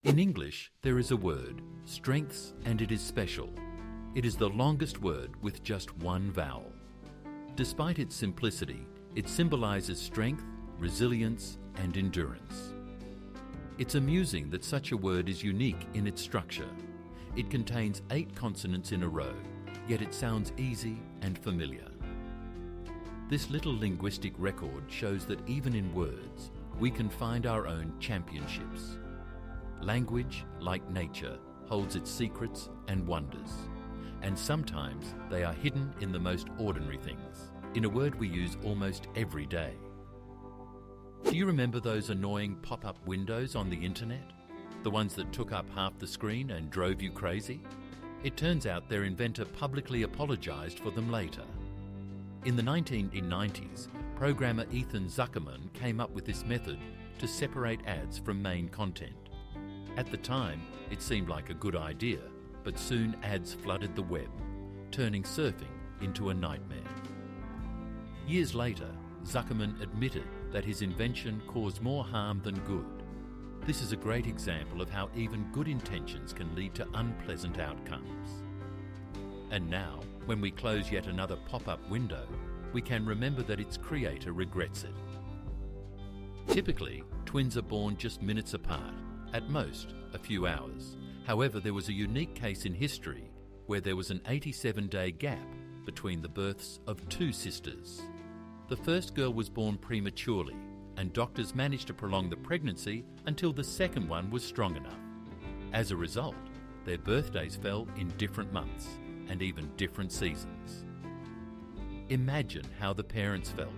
In English, there is a word, strengths, and it is special. It is the longest word with just one vowel. Despite its simplicity, it symbolizes strength, resilience, and endurance. It's amusing that such a word is unique in its structure. It contains 8 consonants in a row, yet it sounds easy and familiar. This little linguistic record shows that even in words, we can find our own championships. Language, like nature, holds its secrets and wonders. And sometimes they are hidden in the most ordinary things, in a word we use almost every day. Do you remember those annoying pop-up windows on the internet? The ones that took up half the screen and drove you crazy? It turns out their inventor publicly apologized for them later. In the 1990s, programmer Ethan Zuckerman came up with this method to separate ads from main content. At the time, it seemed like a good idea, but soon ads flooded the web, turning surfing into a nightmare. Years later, Zuckerman admitted that his invention caused more harm than good. This is a great example of how even good intentions can lead to unpleasant outcomes. And now, when we close yet another pop-up window, we can remember that its creator regrets it. Typically, twins are born just minutes apart, at most a few hours. However, there was a unique case in history where there was an 87-day gap between the births of 2 sisters. The first girl was born prematurely, and doctors managed to prolong the pregnancy until the second one was strong enough. As a result, their birthdays fell in different months and even different seasons. Imagine how the parents felt.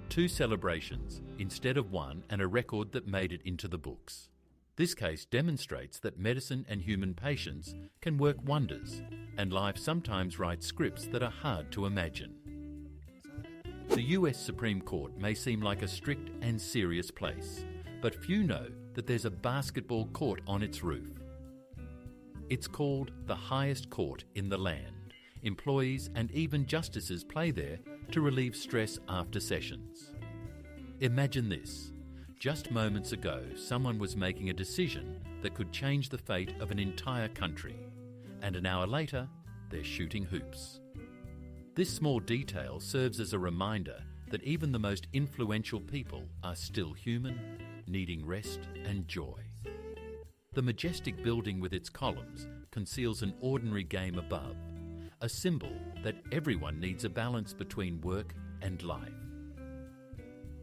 2 celebrations instead of 1, and a record that made it into the books. This case demonstrates that medicine and human patience can work wonders, and life sometimes writes scripts that are hard to imagine. The US Supreme Court may seem like a strict and serious place, but few know that there's a basketball court on its roof. It's called the highest court in the land. Employees and even justices play there to relieve stress after sessions. Imagine this. Just moments ago, someone was making a decision that could change the fate of an entire country, and an hour later, they're shooting hoops. This small detail serves as a reminder that even the most influential people are still human, needing rest and joy. The majestic building with its columns conceals an ordinary game above, a symbol that everyone needs a balance between work and life.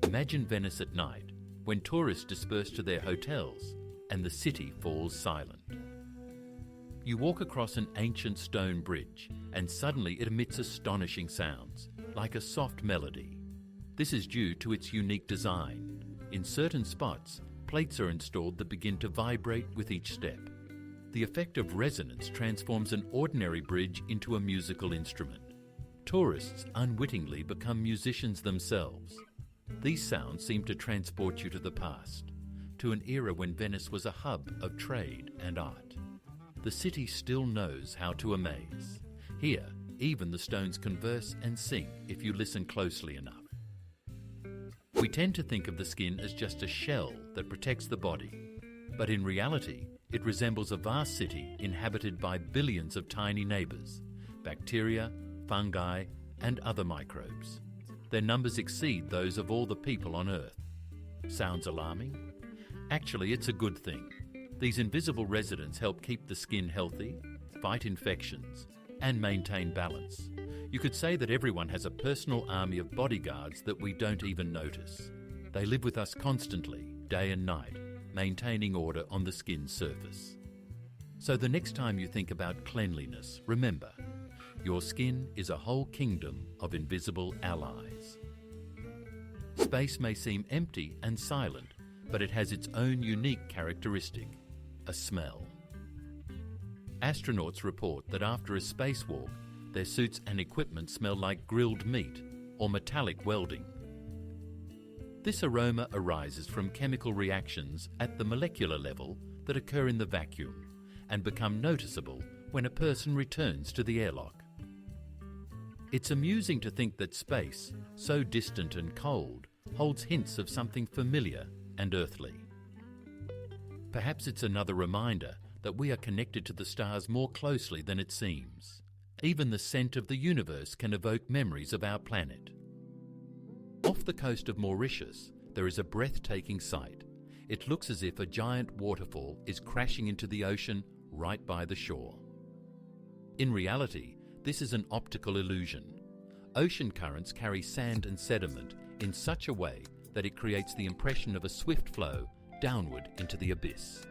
Imagine Venice at night, when tourists disperse to their hotels and the city falls silent. You walk across an ancient stone bridge and suddenly it emits astonishing sounds, like a soft melody. This is due to its unique design. In certain spots, plates are installed that begin to vibrate with each step. The effect of resonance transforms an ordinary bridge into a musical instrument. Tourists unwittingly become musicians themselves. These sounds seem to transport you to the past, to an era when Venice was a hub of trade and art. The city still knows how to amaze. Here, even the stones converse and sing if you listen closely enough. We tend to think of the skin as just a shell that protects the body, but in reality, it resembles a vast city inhabited by billions of tiny neighbours, bacteria, fungi, and other microbes. Their numbers exceed those of all the people on Earth. Sounds alarming? Actually, it's a good thing. These invisible residents help keep the skin healthy, fight infections, and maintain balance. You could say that everyone has a personal army of bodyguards that we don't even notice. They live with us constantly, day and night, maintaining order on the skin's surface. So the next time you think about cleanliness, remember, your skin is a whole kingdom of invisible allies. Space may seem empty and silent, but it has its own unique characteristic, a smell. Astronauts report that after a spacewalk, their suits and equipment smell like grilled meat or metallic welding. This aroma arises from chemical reactions at the molecular level that occur in the vacuum and become noticeable when a person returns to the airlock. It's amusing to think that space, so distant and cold, holds hints of something familiar and earthly. Perhaps it's another reminder that we are connected to the stars more closely than it seems. Even the scent of the universe can evoke memories of our planet. Off the coast of Mauritius, there is a breathtaking sight. It looks as if a giant waterfall is crashing into the ocean right by the shore. In reality, this is an optical illusion. Ocean currents carry sand and sediment in such a way that it creates the impression of a swift flow downward into the abyss.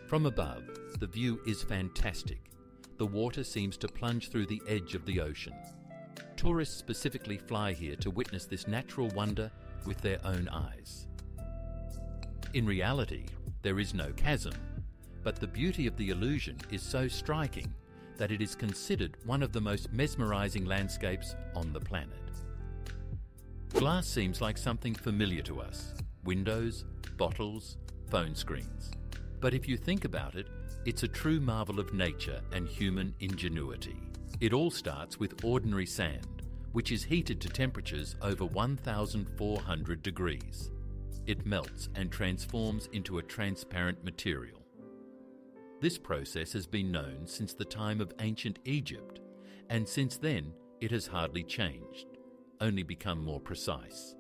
From above, the view is fantastic. The water seems to plunge through the edge of the ocean. Tourists specifically fly here to witness this natural wonder with their own eyes. In reality, there is no chasm, but the beauty of the illusion is so striking that it is considered one of the most mesmerizing landscapes on the planet. Glass seems like something familiar to us: windows, bottles, phone screens. But if you think about it, it's a true marvel of nature and human ingenuity. It all starts with ordinary sand, which is heated to temperatures over 1,400 degrees. It melts and transforms into a transparent material. This process has been known since the time of ancient Egypt, and since then it has hardly changed, only become more precise.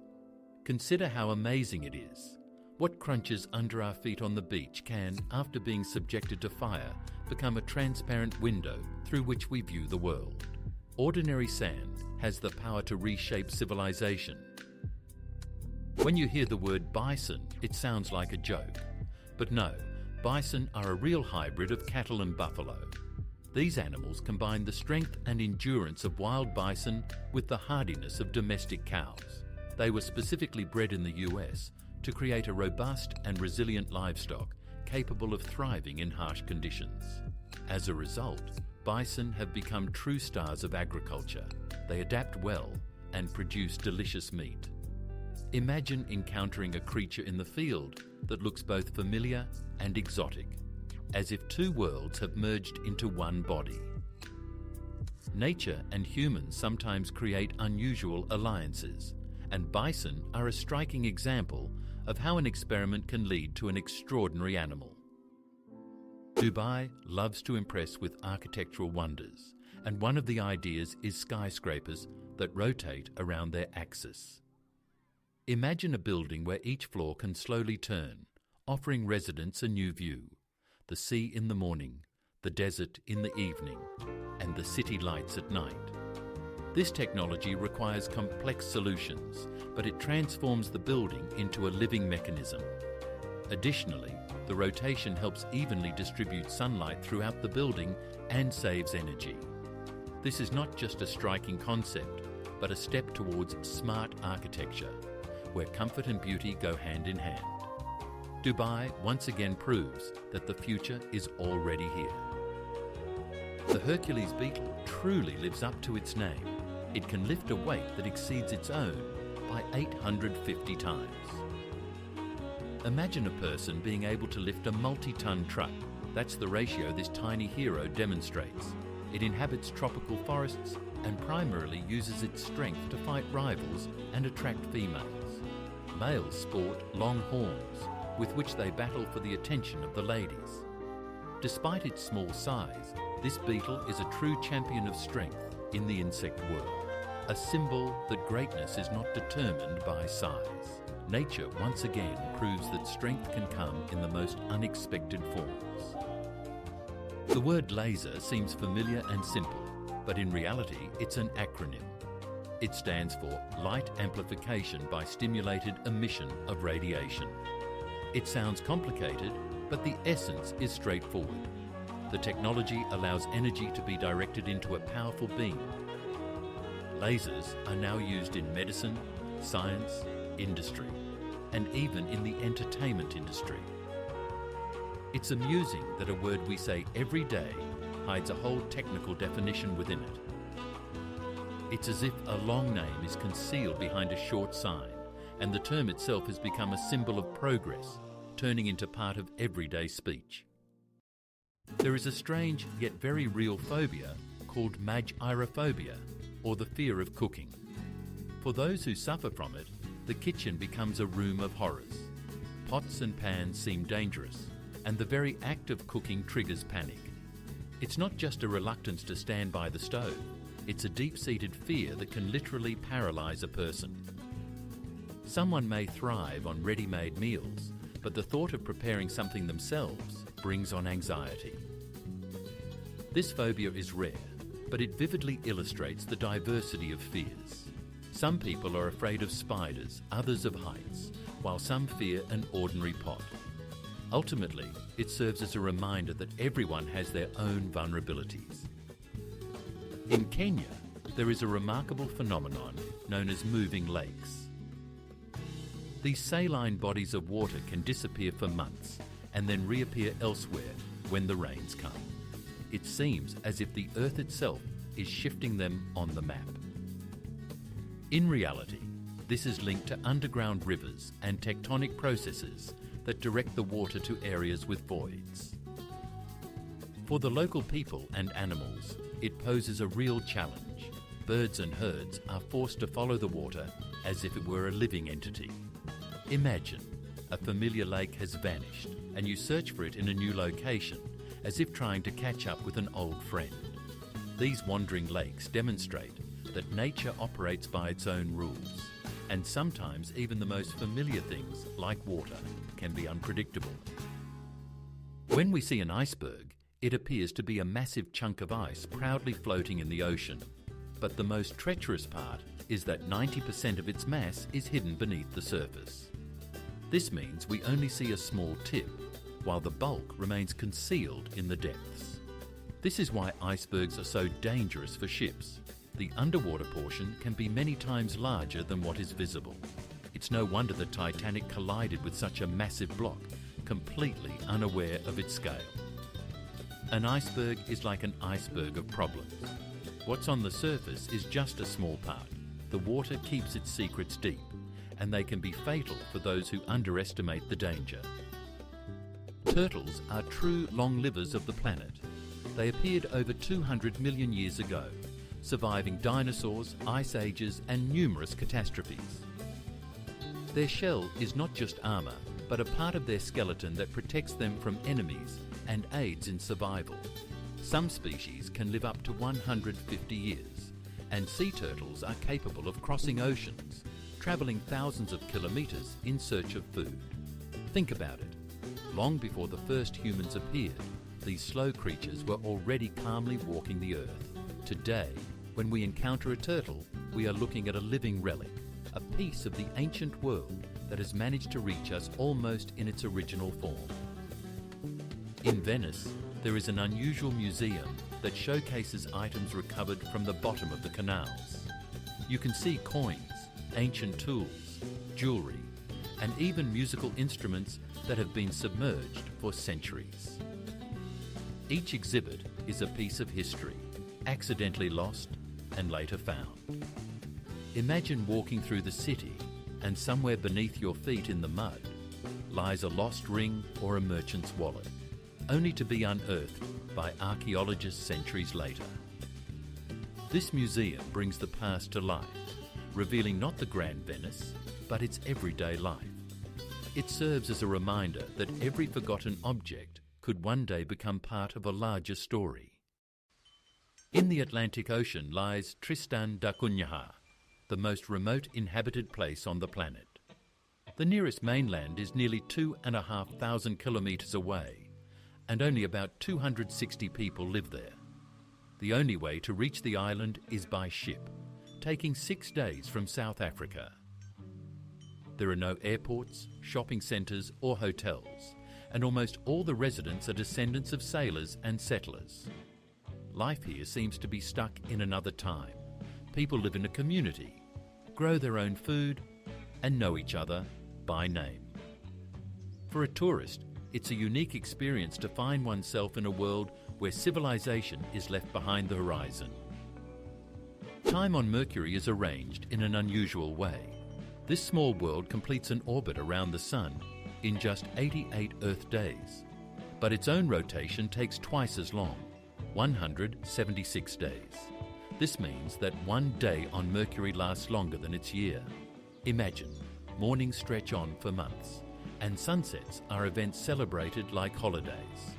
Consider how amazing it is. What crunches under our feet on the beach can, after being subjected to fire, become a transparent window through which we view the world. Ordinary sand has the power to reshape civilization. When you hear the word bison, it sounds like a joke. But no, bison are a real hybrid of cattle and buffalo. These animals combine the strength and endurance of wild bison with the hardiness of domestic cows. They were specifically bred in the US to create a robust and resilient livestock capable of thriving in harsh conditions. As a result, bison have become true stars of agriculture. They adapt well and produce delicious meat. Imagine encountering a creature in the field that looks both familiar and exotic, as if two worlds have merged into one body. Nature and humans sometimes create unusual alliances, and bison are a striking example of how an experiment can lead to an extraordinary animal. Dubai loves to impress with architectural wonders, and one of the ideas is skyscrapers that rotate around their axis. Imagine a building where each floor can slowly turn, offering residents a new view: the sea in the morning, the desert in the evening, and the city lights at night. This technology requires complex solutions, but it transforms the building into a living mechanism. Additionally, the rotation helps evenly distribute sunlight throughout the building and saves energy. This is not just a striking concept, but a step towards smart architecture, where comfort and beauty go hand in hand. Dubai once again proves that the future is already here. The Hercules beetle truly lives up to its name. It can lift a weight that exceeds its own by 850 times. Imagine a person being able to lift a multi-ton truck. That's the ratio this tiny hero demonstrates. It inhabits tropical forests and primarily uses its strength to fight rivals and attract females. Males sport long horns, with which they battle for the attention of the ladies. Despite its small size, this beetle is a true champion of strength in the insect world, a symbol that greatness is not determined by size. Nature once again proves that strength can come in the most unexpected forms. The word laser seems familiar and simple, but in reality it's an acronym. It stands for Light Amplification by Stimulated Emission of Radiation. It sounds complicated, but the essence is straightforward. The technology allows energy to be directed into a powerful beam. Lasers are now used in medicine, science, industry, and even in the entertainment industry. It's amusing that a word we say every day hides a whole technical definition within it. It's as if a long name is concealed behind a short sign, and the term itself has become a symbol of progress, turning into part of everyday speech. There is a strange yet very real phobia called mageirophobia, or the fear of cooking. For those who suffer from it, the kitchen becomes a room of horrors. pots and pans seem dangerous, and the very act of cooking triggers panic. It's not just a reluctance to stand by the stove, it's a deep-seated fear that can literally paralyze a person. Someone may thrive on ready-made meals, but the thought of preparing something themselves brings on anxiety. This phobia is rare, but it vividly illustrates the diversity of fears. Some people are afraid of spiders, others of heights, while some fear an ordinary pot. Ultimately, it serves as a reminder that everyone has their own vulnerabilities. In Kenya, there is a remarkable phenomenon known as moving lakes. These saline bodies of water can disappear for months and then reappear elsewhere when the rains come. It seems as if the earth itself is shifting them on the map. In reality, this is linked to underground rivers and tectonic processes that direct the water to areas with voids. For the local people and animals, it poses a real challenge. Birds and herds are forced to follow the water as if it were a living entity. Imagine a familiar lake has vanished and you search for it in a new location, as if trying to catch up with an old friend. These wandering lakes demonstrate that nature operates by its own rules, and sometimes even the most familiar things, like water, can be unpredictable. When we see an iceberg, it appears to be a massive chunk of ice proudly floating in the ocean. But the most treacherous part is that 90% of its mass is hidden beneath the surface. This means we only see a small tip, while the bulk remains concealed in the depths. This is why icebergs are so dangerous for ships. The underwater portion can be many times larger than what is visible. It's no wonder the Titanic collided with such a massive block, completely unaware of its scale. An iceberg is like an iceberg of problems. What's on the surface is just a small part. The water keeps its secrets deep, and they can be fatal for those who underestimate the danger. Turtles are true long livers of the planet. They appeared over 200 million years ago, surviving dinosaurs, ice ages, and numerous catastrophes. Their shell is not just armour, but a part of their skeleton that protects them from enemies and aids in survival. Some species can live up to 150 years, and sea turtles are capable of crossing oceans, travelling thousands of kilometres in search of food. Think about it. Long before the first humans appeared, these slow creatures were already calmly walking the earth. Today, when we encounter a turtle, we are looking at a living relic, a piece of the ancient world that has managed to reach us almost in its original form. In Venice, there is an unusual museum that showcases items recovered from the bottom of the canals. You can see coins, ancient tools, jewellery, and even musical instruments that have been submerged for centuries. Each exhibit is a piece of history, accidentally lost and later found. Imagine walking through the city and somewhere beneath your feet in the mud lies a lost ring or a merchant's wallet, only to be unearthed by archaeologists centuries later. This museum brings the past to life, revealing not the grand Venice, but its everyday life. It serves as a reminder that every forgotten object could one day become part of a larger story. In the Atlantic Ocean lies Tristan da Cunha, the most remote inhabited place on the planet. The nearest mainland is nearly 2,500 kilometres away, and only about 260 people live there. The only way to reach the island is by ship, taking 6 days from South Africa. There are no airports, shopping centres or hotels, and almost all the residents are descendants of sailors and settlers. Life here seems to be stuck in another time. People live in a community, grow their own food, and know each other by name. For a tourist, it's a unique experience to find oneself in a world where civilization is left behind the horizon. Time on Mercury is arranged in an unusual way. This small world completes an orbit around the Sun in just 88 Earth days, but its own rotation takes twice as long, 176 days. This means that one day on Mercury lasts longer than its year. Imagine, mornings stretch on for months, and sunsets are events celebrated like holidays.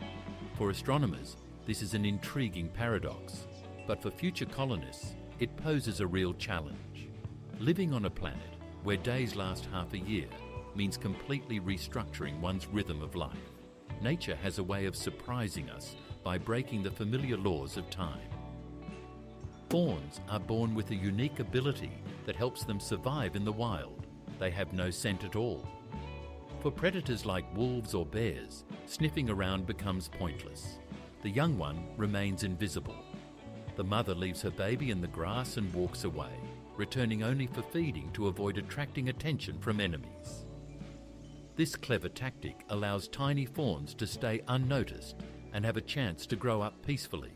For astronomers, this is an intriguing paradox, but for future colonists, it poses a real challenge. Living on a planet where days last half a year means completely restructuring one's rhythm of life. Nature has a way of surprising us by breaking the familiar laws of time. Fawns are born with a unique ability that helps them survive in the wild. They have no scent at all. For predators like wolves or bears, sniffing around becomes pointless. The young one remains invisible. The mother leaves her baby in the grass and walks away, returning only for feeding to avoid attracting attention from enemies. This clever tactic allows tiny fawns to stay unnoticed and have a chance to grow up peacefully.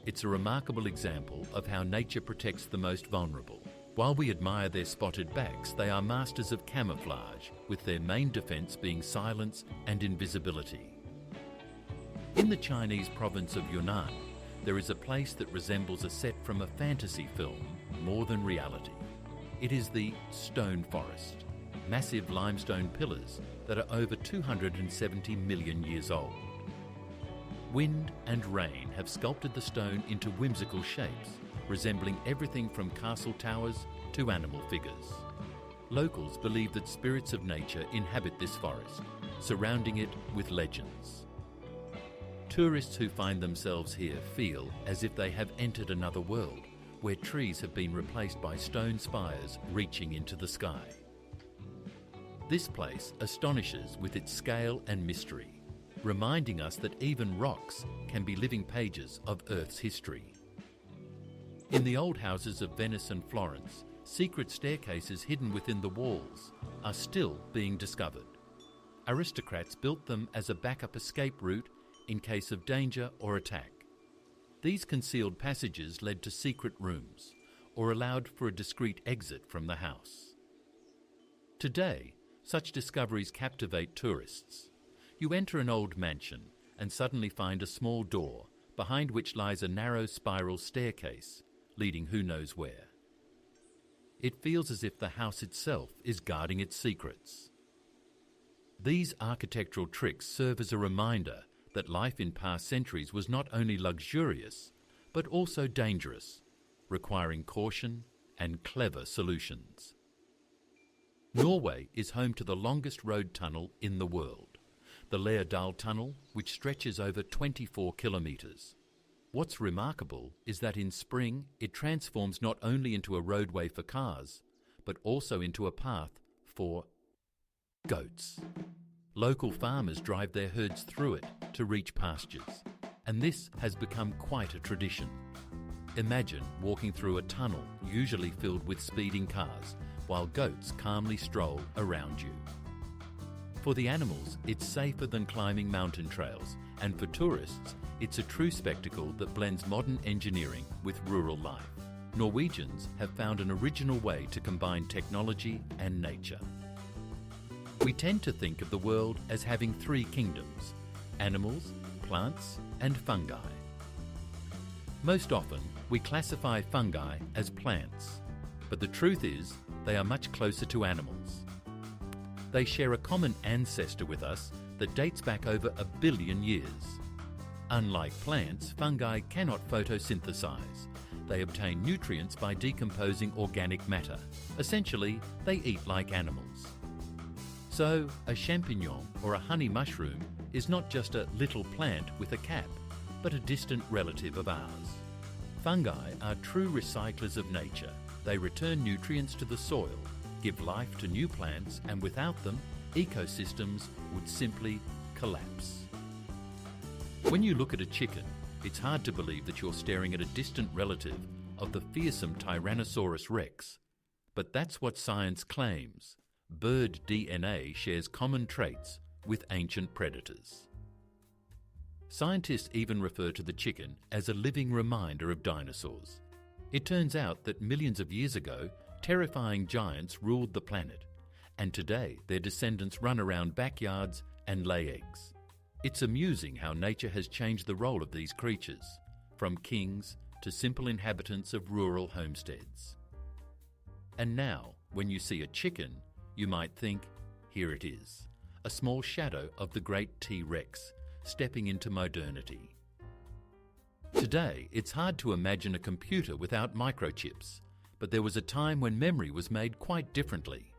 It's a remarkable example of how nature protects the most vulnerable. While we admire their spotted backs, they are masters of camouflage, with their main defense being silence and invisibility. In the Chinese province of Yunnan, there is a place that resembles a set from a fantasy film more than reality. It is the Stone Forest, massive limestone pillars that are over 270 million years old. Wind and rain have sculpted the stone into whimsical shapes, resembling everything from castle towers to animal figures. Locals believe that spirits of nature inhabit this forest, surrounding it with legends. Tourists who find themselves here feel as if they have entered another world, where trees have been replaced by stone spires reaching into the sky. This place astonishes with its scale and mystery, reminding us that even rocks can be living pages of Earth's history. In the old houses of Venice and Florence, secret staircases hidden within the walls are still being discovered. Aristocrats built them as a backup escape route in case of danger or attack. These concealed passages led to secret rooms, or allowed for a discreet exit from the house. Today, such discoveries captivate tourists. You enter an old mansion and suddenly find a small door, behind which lies a narrow spiral staircase, leading who knows where. It feels as if the house itself is guarding its secrets. These architectural tricks serve as a reminder that life in past centuries was not only luxurious, but also dangerous, requiring caution and clever solutions. Norway is home to the longest road tunnel in the world, the Lærdal Tunnel, which stretches over 24 kilometres. What's remarkable is that in spring it transforms not only into a roadway for cars, but also into a path for goats. Local farmers drive their herds through it to reach pastures, and this has become quite a tradition. Imagine walking through a tunnel usually filled with speeding cars, while goats calmly stroll around you. For the animals, it's safer than climbing mountain trails, and for tourists, it's a true spectacle that blends modern engineering with rural life. Norwegians have found an original way to combine technology and nature. We tend to think of the world as having three kingdoms: animals, plants, and fungi. Most often, we classify fungi as plants, but the truth is they are much closer to animals. They share a common ancestor with us that dates back over 1 billion years. Unlike plants, fungi cannot photosynthesize. They obtain nutrients by decomposing organic matter. Essentially, they eat like animals. So, a champignon or a honey mushroom is not just a little plant with a cap, but a distant relative of ours. Fungi are true recyclers of nature. They return nutrients to the soil, give life to new plants, and without them, ecosystems would simply collapse. When you look at a chicken, it's hard to believe that you're staring at a distant relative of the fearsome Tyrannosaurus rex. But that's what science claims. Bird DNA shares common traits with ancient predators. Scientists even refer to the chicken as a living reminder of dinosaurs. It turns out that millions of years ago, terrifying giants ruled the planet, and today their descendants run around backyards and lay eggs. It's amusing how nature has changed the role of these creatures, from kings to simple inhabitants of rural homesteads. And now, when you see a chicken, you might think, here it is, a small shadow of the great T-Rex, stepping into modernity. Today, it's hard to imagine a computer without microchips, but there was a time when memory was made quite differently.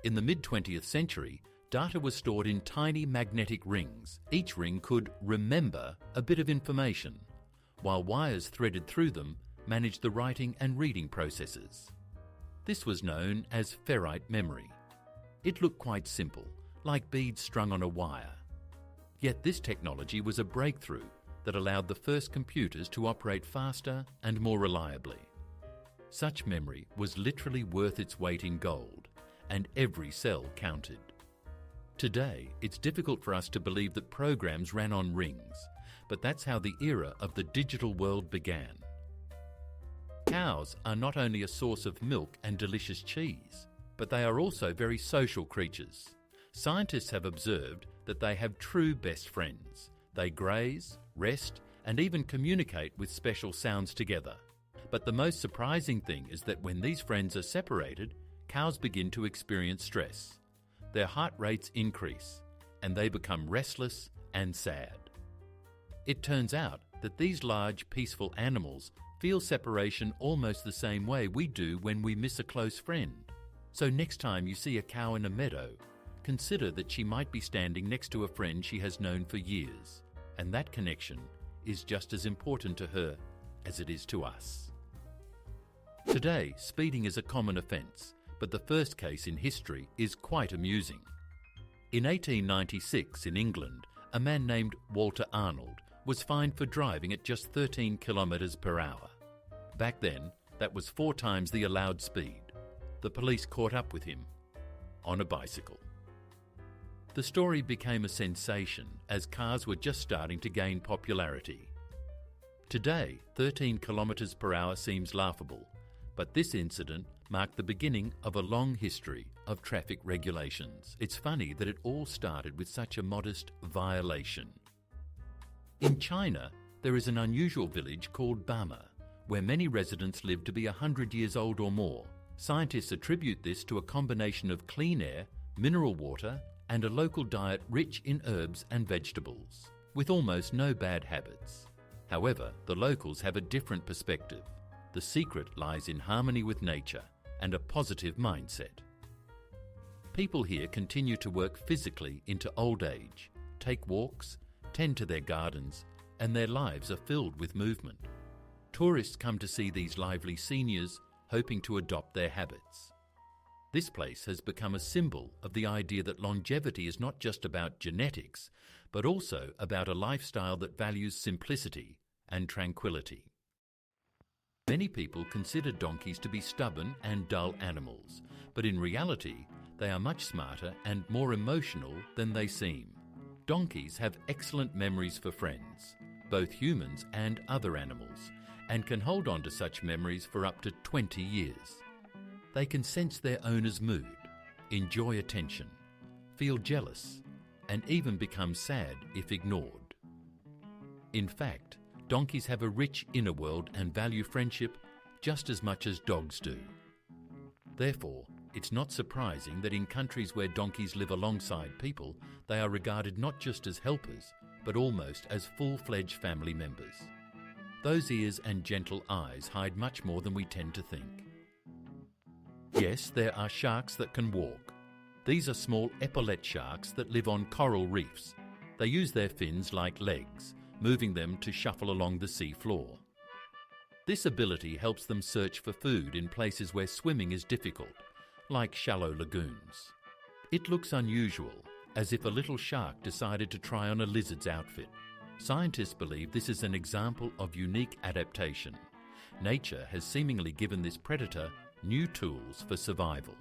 In the mid-20th century, data was stored in tiny magnetic rings. Each ring could remember a bit of information, while wires threaded through them managed the writing and reading processes. This was known as ferrite memory. It looked quite simple, like beads strung on a wire. Yet this technology was a breakthrough that allowed the first computers to operate faster and more reliably. Such memory was literally worth its weight in gold, and every cell counted. Today, it's difficult for us to believe that programs ran on rings, but that's how the era of the digital world began. Cows are not only a source of milk and delicious cheese, but they are also very social creatures. Scientists have observed that they have true best friends. They graze, rest, and even communicate with special sounds together. But the most surprising thing is that when these friends are separated, cows begin to experience stress. Their heart rates increase, and they become restless and sad. It turns out that these large, peaceful animals feel separation almost the same way we do when we miss a close friend. So next time you see a cow in a meadow, consider that she might be standing next to a friend she has known for years, and that connection is just as important to her as it is to us. Today, speeding is a common offence, but the first case in history is quite amusing. In 1896 in England, a man named Walter Arnold was fined for driving at just 13 kilometres per hour. Back then, that was 4 times the allowed speed. The police caught up with him on a bicycle. The story became a sensation as cars were just starting to gain popularity. Today, 13 kilometres per hour seems laughable, but this incident marked the beginning of a long history of traffic regulations. It's funny that it all started with such a modest violation. In China, there is an unusual village called Bama, where many residents live to be 100 years old or more. Scientists attribute this to a combination of clean air, mineral water, and a local diet rich in herbs and vegetables, with almost no bad habits. However, the locals have a different perspective. The secret lies in harmony with nature and a positive mindset. People here continue to work physically into old age, take walks, tend to their gardens, and their lives are filled with movement. Tourists come to see these lively seniors, hoping to adopt their habits. This place has become a symbol of the idea that longevity is not just about genetics, but also about a lifestyle that values simplicity and tranquility. Many people consider donkeys to be stubborn and dull animals, but in reality, they are much smarter and more emotional than they seem. Donkeys have excellent memories for friends, both humans and other animals, and can hold on to such memories for up to 20 years. They can sense their owner's mood, enjoy attention, feel jealous, and even become sad if ignored. In fact, donkeys have a rich inner world and value friendship just as much as dogs do. Therefore, it's not surprising that in countries where donkeys live alongside people, they are regarded not just as helpers, but almost as full-fledged family members. Those ears and gentle eyes hide much more than we tend to think. Yes, there are sharks that can walk. These are small epaulet sharks that live on coral reefs. They use their fins like legs, moving them to shuffle along the sea floor. This ability helps them search for food in places where swimming is difficult, like shallow lagoons. It looks unusual, as if a little shark decided to try on a lizard's outfit. Scientists believe this is an example of unique adaptation. Nature has seemingly given this predator new tools for survival.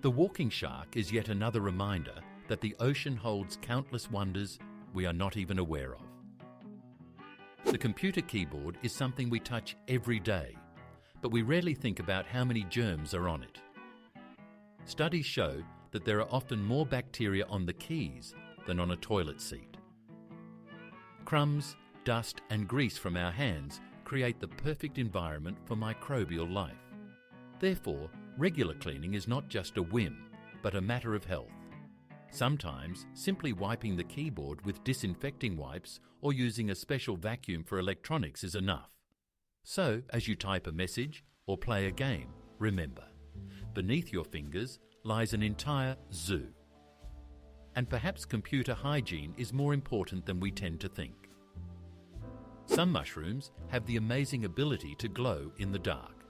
The walking shark is yet another reminder that the ocean holds countless wonders we are not even aware of. The computer keyboard is something we touch every day, but we rarely think about how many germs are on it. Studies show that there are often more bacteria on the keys than on a toilet seat. Crumbs, dust, and grease from our hands create the perfect environment for microbial life. Therefore, regular cleaning is not just a whim, but a matter of health. Sometimes, simply wiping the keyboard with disinfecting wipes or using a special vacuum for electronics is enough. So, as you type a message or play a game, remember, beneath your fingers lies an entire zoo. And perhaps computer hygiene is more important than we tend to think. Some mushrooms have the amazing ability to glow in the dark.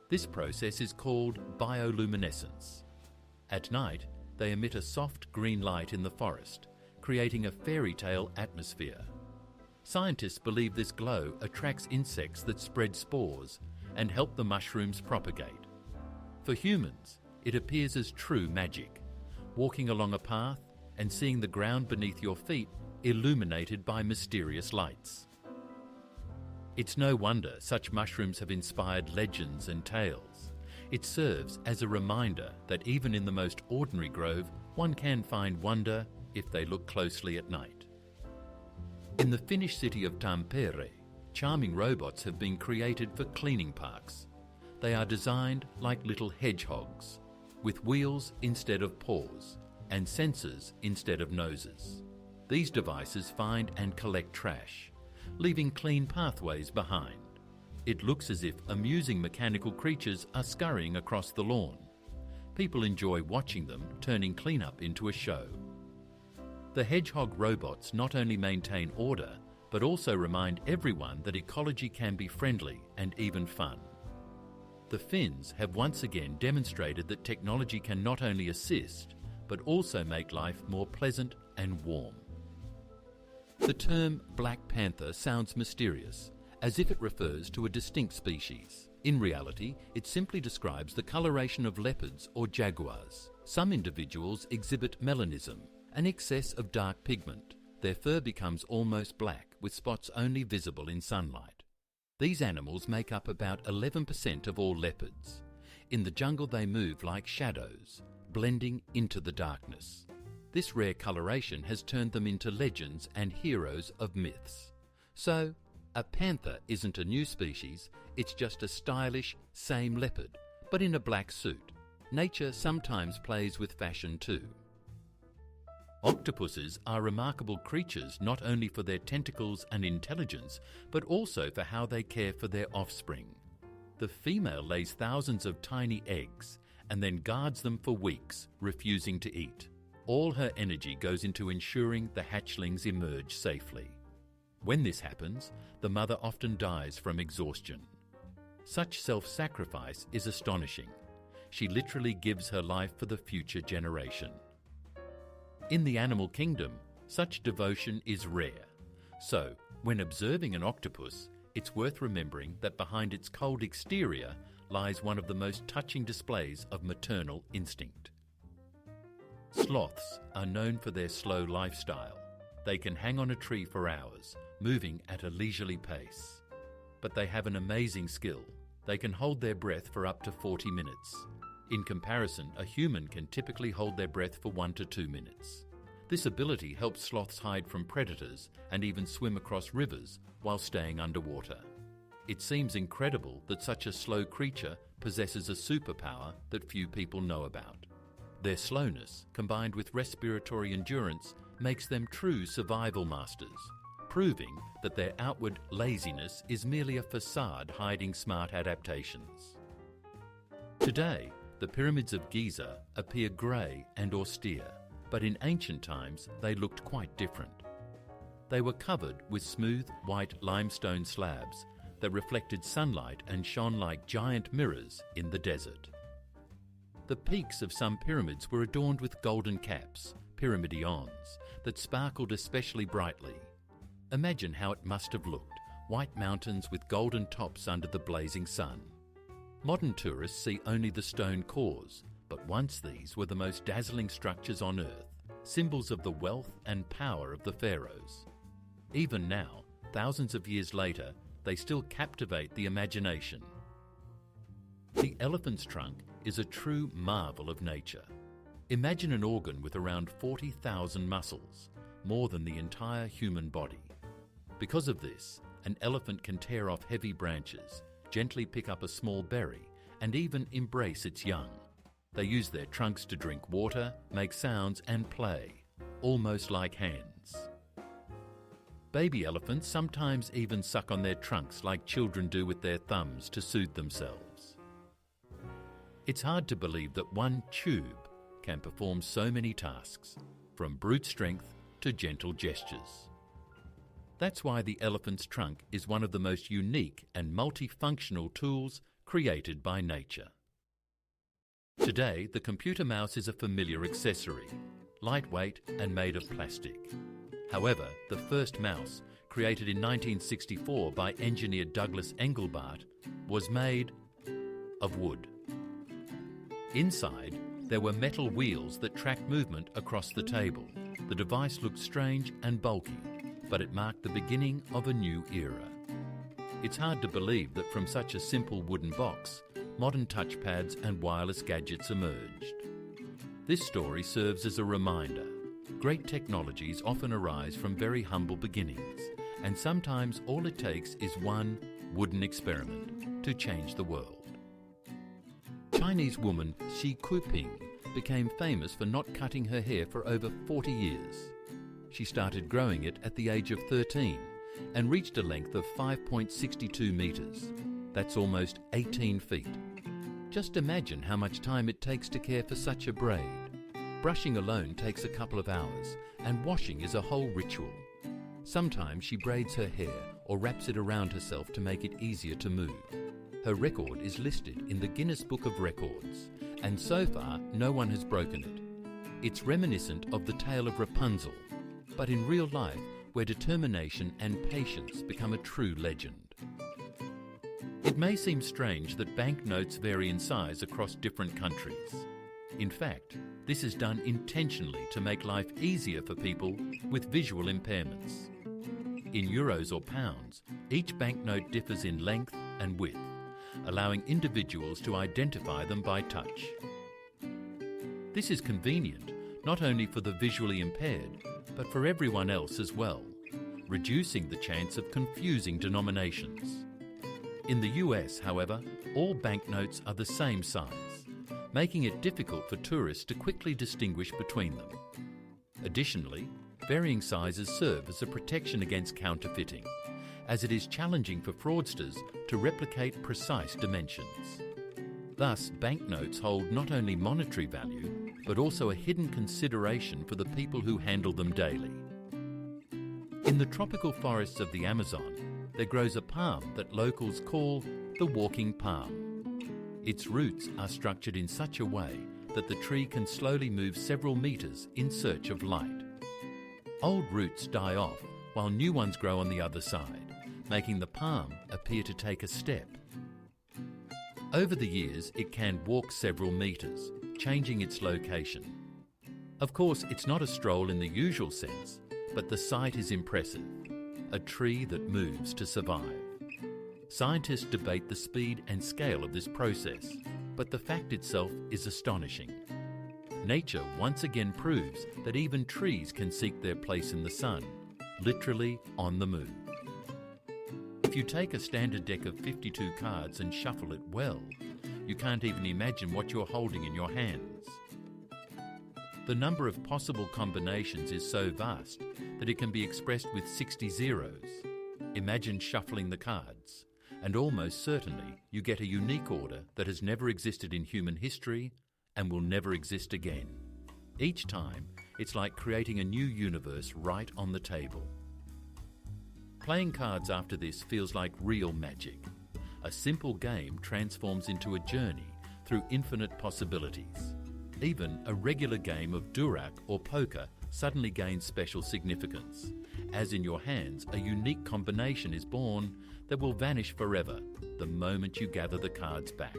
This process is called bioluminescence. At night, they emit a soft green light in the forest, creating a fairy tale atmosphere. Scientists believe this glow attracts insects that spread spores and help the mushrooms propagate. For humans, it appears as true magic, walking along a path and seeing the ground beneath your feet illuminated by mysterious lights. It's no wonder such mushrooms have inspired legends and tales. It serves as a reminder that even in the most ordinary grove, one can find wonder if they look closely at night. In the Finnish city of Tampere, charming robots have been created for cleaning parks. They are designed like little hedgehogs, with wheels instead of paws and sensors instead of noses. These devices find and collect trash, leaving clean pathways behind. It looks as if amusing mechanical creatures are scurrying across the lawn. People enjoy watching them turning cleanup into a show. The hedgehog robots not only maintain order, but also remind everyone that ecology can be friendly and even fun. The Finns have once again demonstrated that technology can not only assist, but also make life more pleasant and warm. The term Black Panther sounds mysterious, as if it refers to a distinct species. In reality, it simply describes the coloration of leopards or jaguars. Some individuals exhibit melanism, an excess of dark pigment. Their fur becomes almost black, with spots only visible in sunlight. These animals make up about 11% of all leopards. In the jungle they move like shadows, blending into the darkness. This rare coloration has turned them into legends and heroes of myths. So, a panther isn't a new species, it's just a stylish, same leopard, but in a black suit. Nature sometimes plays with fashion too. Octopuses are remarkable creatures not only for their tentacles and intelligence, but also for how they care for their offspring. The female lays thousands of tiny eggs and then guards them for weeks, refusing to eat. All her energy goes into ensuring the hatchlings emerge safely. When this happens, the mother often dies from exhaustion. Such self-sacrifice is astonishing. She literally gives her life for the future generation. In the animal kingdom, such devotion is rare. So, when observing an octopus, it's worth remembering that behind its cold exterior lies one of the most touching displays of maternal instinct. Sloths are known for their slow lifestyle. They can hang on a tree for hours, moving at a leisurely pace. But they have an amazing skill. They can hold their breath for up to 40 minutes. In comparison, a human can typically hold their breath for 1 to 2 minutes. This ability helps sloths hide from predators and even swim across rivers while staying underwater. It seems incredible that such a slow creature possesses a superpower that few people know about. Their slowness, combined with respiratory endurance, makes them true survival masters, proving that their outward laziness is merely a facade hiding smart adaptations. Today, the pyramids of Giza appear grey and austere, but in ancient times they looked quite different. They were covered with smooth white limestone slabs that reflected sunlight and shone like giant mirrors in the desert. The peaks of some pyramids were adorned with golden caps, pyramidions, that sparkled especially brightly. Imagine how it must have looked, white mountains with golden tops under the blazing sun. Modern tourists see only the stone cores, but once these were the most dazzling structures on earth, symbols of the wealth and power of the pharaohs. Even now, thousands of years later, they still captivate the imagination. The elephant's trunk is a true marvel of nature. Imagine an organ with around 40,000 muscles, more than the entire human body. Because of this, an elephant can tear off heavy branches, gently pick up a small berry, and even embrace its young. They use their trunks to drink water, make sounds and play, almost like hands. Baby elephants sometimes even suck on their trunks like children do with their thumbs to soothe themselves. It's hard to believe that one tube can perform so many tasks, from brute strength to gentle gestures. That's why the elephant's trunk is one of the most unique and multifunctional tools created by nature. Today, the computer mouse is a familiar accessory, lightweight and made of plastic. However, the first mouse, created in 1964 by engineer Douglas Engelbart, was made of wood. Inside, there were metal wheels that tracked movement across the table. The device looked strange and bulky, but it marked the beginning of a new era. It's hard to believe that from such a simple wooden box, modern touchpads and wireless gadgets emerged. This story serves as a reminder. Great technologies often arise from very humble beginnings, and sometimes all it takes is one wooden experiment to change the world. Chinese woman Xi Kuping became famous for not cutting her hair for over 40 years. She started growing it at the age of 13 and reached a length of 5.62 metres. That's almost 18 feet. Just imagine how much time it takes to care for such a braid. Brushing alone takes a couple of hours, and washing is a whole ritual. Sometimes she braids her hair or wraps it around herself to make it easier to move. Her record is listed in the Guinness Book of Records, and so far no one has broken it. It's reminiscent of the tale of Rapunzel, but in real life, where determination and patience become a true legend. It may seem strange that banknotes vary in size across different countries. In fact, this is done intentionally to make life easier for people with visual impairments. In euros or pounds, each banknote differs in length and width, allowing individuals to identify them by touch. This is convenient, not only for the visually impaired, but for everyone else as well, reducing the chance of confusing denominations. In the US, however, all banknotes are the same size, making it difficult for tourists to quickly distinguish between them. Additionally, varying sizes serve as a protection against counterfeiting, as it is challenging for fraudsters to replicate precise dimensions. Thus, banknotes hold not only monetary value, but also a hidden consideration for the people who handle them daily. In the tropical forests of the Amazon, there grows a palm that locals call the walking palm. Its roots are structured in such a way that the tree can slowly move several meters in search of light. Old roots die off while new ones grow on the other side, making the palm appear to take a step. Over the years, it can walk several meters, changing its location. Of course, it's not a stroll in the usual sense, but the sight is impressive. A tree that moves to survive. Scientists debate the speed and scale of this process, but the fact itself is astonishing. Nature once again proves that even trees can seek their place in the sun, literally on the move. If you take a standard deck of 52 cards and shuffle it well, you can't even imagine what you're holding in your hands. The number of possible combinations is so vast that it can be expressed with 60 zeros. Imagine shuffling the cards, and almost certainly you get a unique order that has never existed in human history and will never exist again. Each time, it's like creating a new universe right on the table. Playing cards after this feels like real magic. A simple game transforms into a journey through infinite possibilities. Even a regular game of Durac or poker suddenly gains special significance, as in your hands a unique combination is born that will vanish forever the moment you gather the cards back.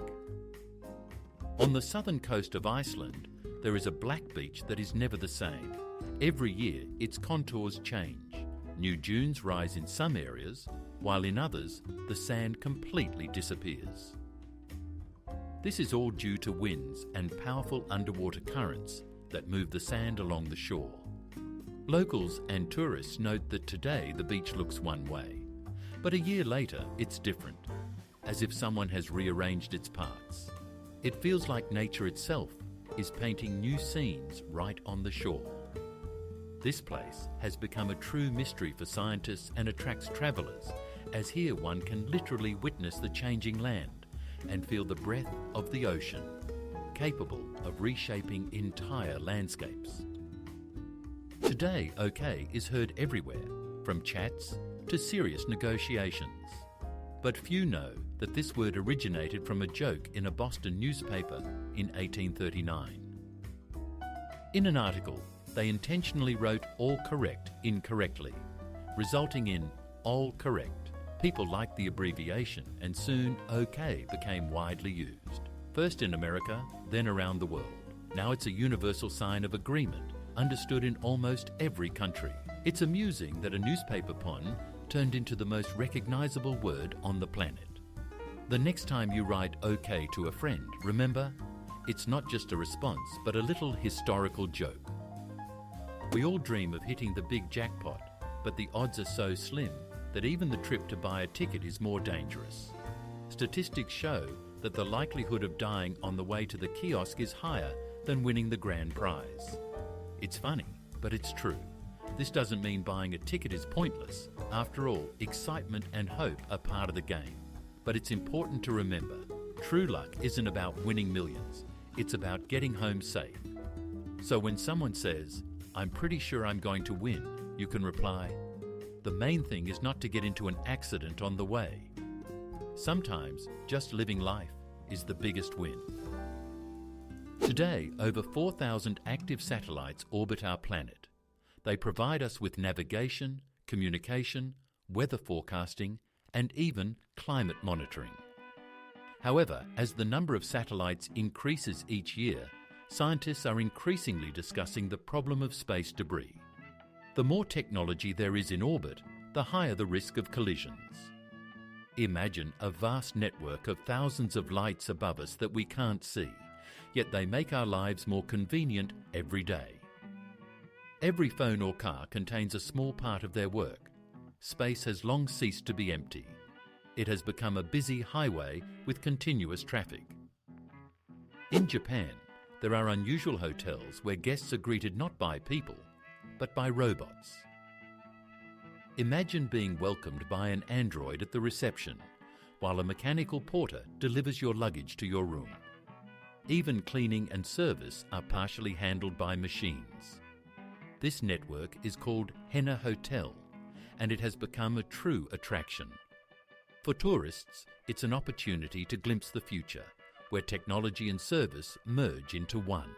On the southern coast of Iceland, there is a black beach that is never the same. Every year, its contours change. New dunes rise in some areas, while in others, the sand completely disappears. This is all due to winds and powerful underwater currents that move the sand along the shore. Locals and tourists note that today the beach looks one way, but a year later it's different, as if someone has rearranged its parts. It feels like nature itself is painting new scenes right on the shore. This place has become a true mystery for scientists and attracts travellers, as here one can literally witness the changing land and feel the breath of the ocean, capable of reshaping entire landscapes. Today, OK is heard everywhere, from chats to serious negotiations. But few know that this word originated from a joke in a Boston newspaper in 1839. In an article, they intentionally wrote all correct incorrectly, resulting in all correct. People liked the abbreviation and soon OK became widely used. First in America, then around the world. Now it's a universal sign of agreement, understood in almost every country. It's amusing that a newspaper pun turned into the most recognisable word on the planet. The next time you write OK to a friend, remember, it's not just a response, but a little historical joke. We all dream of hitting the big jackpot, but the odds are so slim that even the trip to buy a ticket is more dangerous. Statistics show that the likelihood of dying on the way to the kiosk is higher than winning the grand prize. It's funny, but it's true. This doesn't mean buying a ticket is pointless. After all, excitement and hope are part of the game. But it's important to remember, true luck isn't about winning millions. It's about getting home safe. So when someone says, "I'm pretty sure I'm going to win," you can reply, "The main thing is not to get into an accident on the way." Sometimes just living life is the biggest win. Today, over 4,000 active satellites orbit our planet. They provide us with navigation, communication, weather forecasting, and even climate monitoring. However, as the number of satellites increases each year, scientists are increasingly discussing the problem of space debris. The more technology there is in orbit, the higher the risk of collisions. Imagine a vast network of thousands of lights above us that we can't see, yet they make our lives more convenient every day. Every phone or car contains a small part of their work. Space has long ceased to be empty. It has become a busy highway with continuous traffic. In Japan, there are unusual hotels where guests are greeted not by people, but by robots. Imagine being welcomed by an android at the reception, while a mechanical porter delivers your luggage to your room. Even cleaning and service are partially handled by machines. This network is called Henna Hotel, and it has become a true attraction. For tourists, it's an opportunity to glimpse the future, where technology and service merge into one.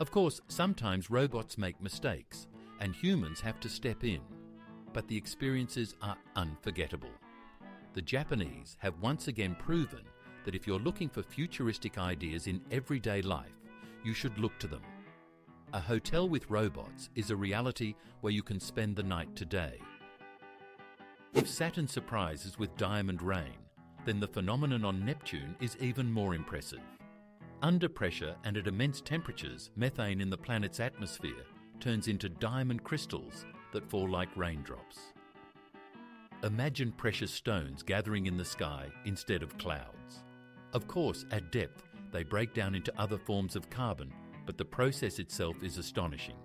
Of course, sometimes robots make mistakes, and humans have to step in, but the experiences are unforgettable. The Japanese have once again proven that if you're looking for futuristic ideas in everyday life, you should look to them. A hotel with robots is a reality where you can spend the night today. If Saturn surprises with diamond rain, then the phenomenon on Neptune is even more impressive. Under pressure and at immense temperatures, methane in the planet's atmosphere turns into diamond crystals that fall like raindrops. Imagine precious stones gathering in the sky instead of clouds. Of course, at depth, they break down into other forms of carbon, but the process itself is astonishing.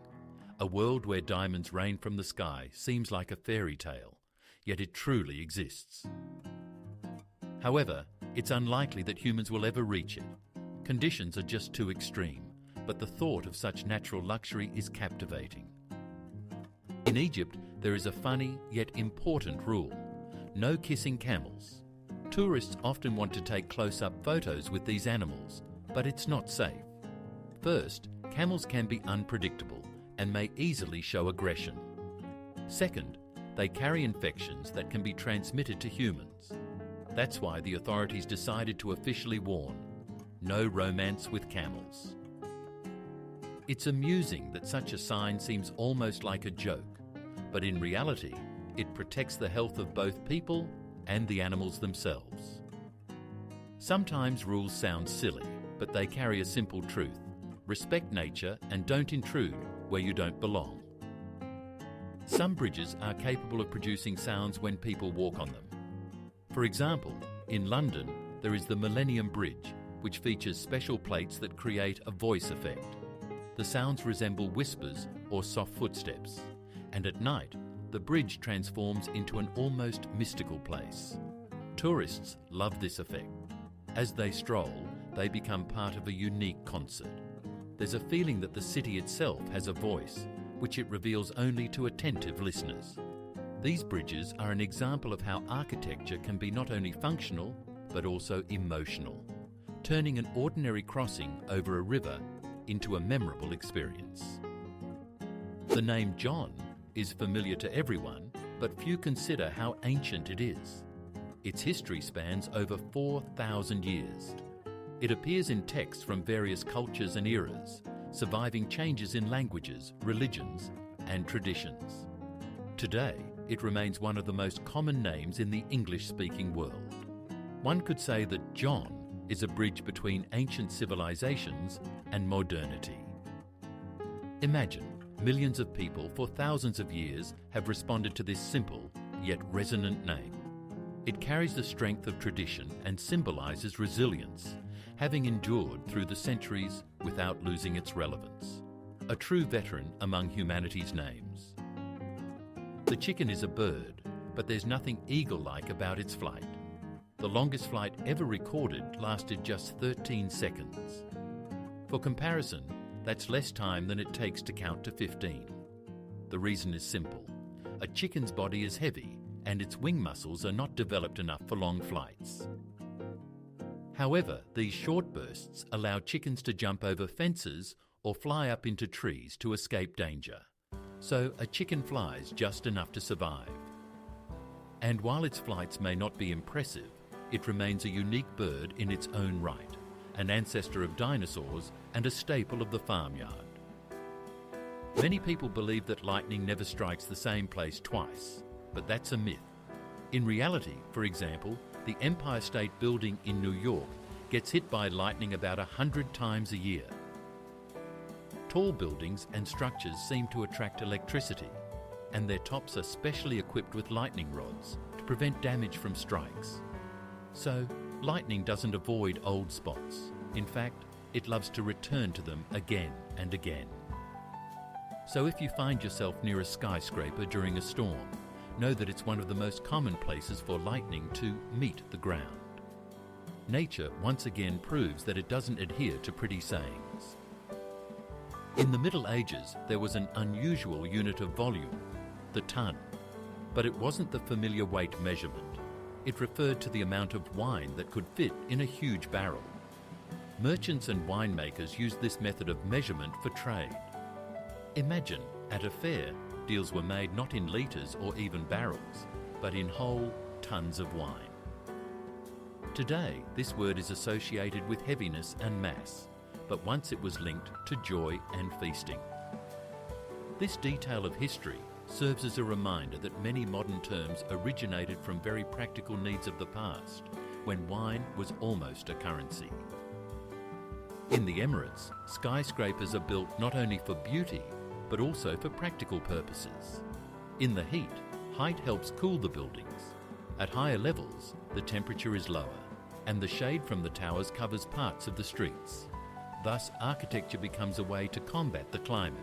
A world where diamonds rain from the sky seems like a fairy tale, yet it truly exists. However, it's unlikely that humans will ever reach it. Conditions are just too extreme, but the thought of such natural luxury is captivating. In Egypt, there is a funny yet important rule: no kissing camels. Tourists often want to take close-up photos with these animals, but it's not safe. First, camels can be unpredictable and may easily show aggression. Second, they carry infections that can be transmitted to humans. That's why the authorities decided to officially warn: no romance with camels. It's amusing that such a sign seems almost like a joke, but in reality, it protects the health of both people and the animals themselves. Sometimes rules sound silly, but they carry a simple truth: respect nature and don't intrude where you don't belong. Some bridges are capable of producing sounds when people walk on them. For example, in London, there is the Millennium Bridge, which features special plates that create a voice effect. The sounds resemble whispers or soft footsteps, and at night, the bridge transforms into an almost mystical place. Tourists love this effect. As they stroll, they become part of a unique concert. There's a feeling that the city itself has a voice, which it reveals only to attentive listeners. These bridges are an example of how architecture can be not only functional, but also emotional, turning an ordinary crossing over a river into a memorable experience. The name John is familiar to everyone, but few consider how ancient it is. Its history spans over 4,000 years. It appears in texts from various cultures and eras, surviving changes in languages, religions, and traditions. Today, it remains one of the most common names in the English-speaking world. One could say that John is a bridge between ancient civilizations and modernity. Imagine, millions of people for thousands of years have responded to this simple yet resonant name. It carries the strength of tradition and symbolizes resilience, having endured through the centuries without losing its relevance. A true veteran among humanity's names. The chicken is a bird, but there's nothing eagle-like about its flight. The longest flight ever recorded lasted just 13 seconds. For comparison, that's less time than it takes to count to 15. The reason is simple. A chicken's body is heavy, and its wing muscles are not developed enough for long flights. However, these short bursts allow chickens to jump over fences or fly up into trees to escape danger. So a chicken flies just enough to survive. And while its flights may not be impressive, it remains a unique bird in its own right, an ancestor of dinosaurs and a staple of the farmyard. Many people believe that lightning never strikes the same place twice, but that's a myth. In reality, for example, the Empire State Building in New York gets hit by lightning about 100 times a year. Tall buildings and structures seem to attract electricity, and their tops are specially equipped with lightning rods to prevent damage from strikes. So, lightning doesn't avoid old spots. In fact, it loves to return to them again and again. So if you find yourself near a skyscraper during a storm, know that it's one of the most common places for lightning to meet the ground. Nature once again proves that it doesn't adhere to pretty sayings. In the Middle Ages, there was an unusual unit of volume, the ton, but it wasn't the familiar weight measurement. It referred to the amount of wine that could fit in a huge barrel. Merchants and winemakers used this method of measurement for trade. Imagine, at a fair, deals were made not in litres or even barrels, but in whole tons of wine. Today, this word is associated with heaviness and mass, but once it was linked to joy and feasting. This detail of history serves as a reminder that many modern terms originated from very practical needs of the past, when wine was almost a currency. In the Emirates, skyscrapers are built not only for beauty, but also for practical purposes. In the heat, height helps cool the buildings. At higher levels, the temperature is lower, and the shade from the towers covers parts of the streets. Thus, architecture becomes a way to combat the climate.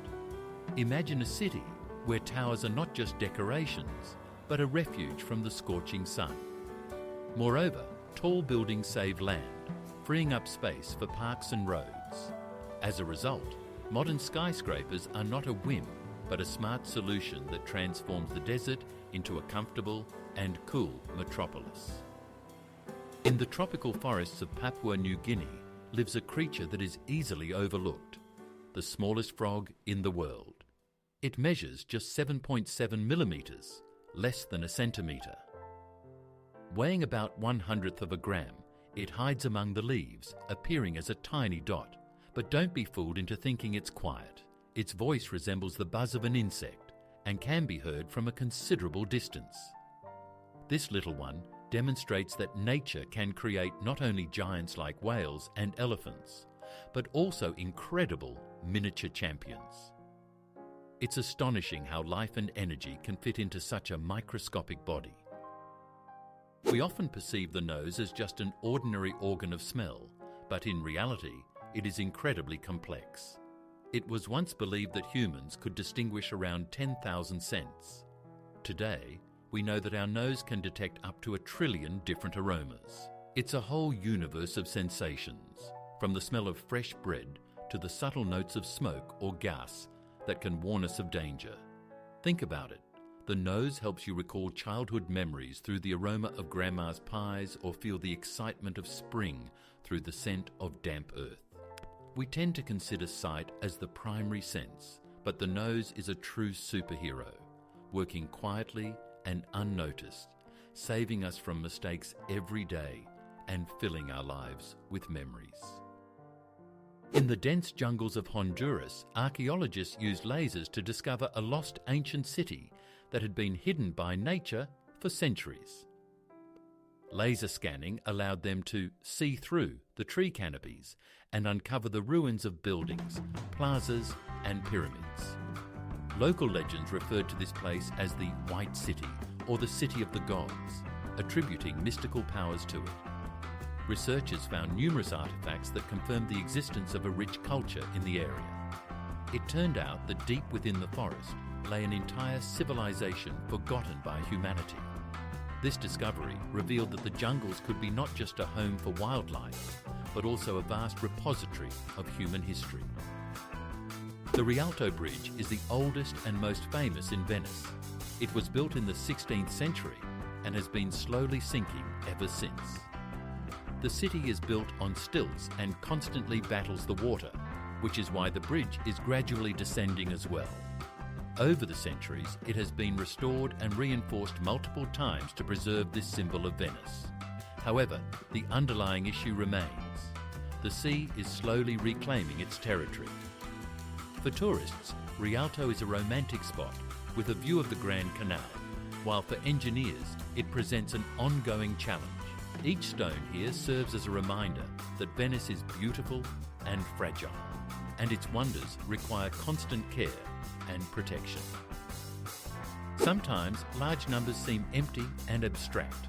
Imagine a city where towers are not just decorations, but a refuge from the scorching sun. Moreover, tall buildings save land, freeing up space for parks and roads. As a result, modern skyscrapers are not a whim, but a smart solution that transforms the desert into a comfortable and cool metropolis. In the tropical forests of Papua New Guinea lives a creature that is easily overlooked, the smallest frog in the world. It measures just 7.7 millimeters, less than a centimeter. Weighing about 1/100th of a gram, it hides among the leaves, appearing as a tiny dot. But don't be fooled into thinking it's quiet. Its voice resembles the buzz of an insect and can be heard from a considerable distance. This little one demonstrates that nature can create not only giants like whales and elephants, but also incredible miniature champions. It's astonishing how life and energy can fit into such a microscopic body. We often perceive the nose as just an ordinary organ of smell, but in reality, it is incredibly complex. It was once believed that humans could distinguish around 10,000 scents. Today, we know that our nose can detect up to 1 trillion different aromas. It's a whole universe of sensations, from the smell of fresh bread to the subtle notes of smoke or gas that can warn us of danger. Think about it. The nose helps you recall childhood memories through the aroma of grandma's pies or feel the excitement of spring through the scent of damp earth. We tend to consider sight as the primary sense, but the nose is a true superhero, working quietly and unnoticed, saving us from mistakes every day and filling our lives with memories. In the dense jungles of Honduras, archaeologists used lasers to discover a lost ancient city that had been hidden by nature for centuries. Laser scanning allowed them to see through the tree canopies and uncover the ruins of buildings, plazas, and pyramids. Local legends referred to this place as the White City or the City of the Gods, attributing mystical powers to it. Researchers found numerous artifacts that confirmed the existence of a rich culture in the area. It turned out that deep within the forest lay an entire civilization forgotten by humanity. This discovery revealed that the jungles could be not just a home for wildlife, but also a vast repository of human history. The Rialto Bridge is the oldest and most famous in Venice. It was built in the 16th century and has been slowly sinking ever since. The city is built on stilts and constantly battles the water, which is why the bridge is gradually descending as well. Over the centuries, it has been restored and reinforced multiple times to preserve this symbol of Venice. However, the underlying issue remains. The sea is slowly reclaiming its territory. For tourists, Rialto is a romantic spot with a view of the Grand Canal, while for engineers, it presents an ongoing challenge. Each stone here serves as a reminder that Venice is beautiful and fragile, and its wonders require constant care and protection. Sometimes large numbers seem empty and abstract,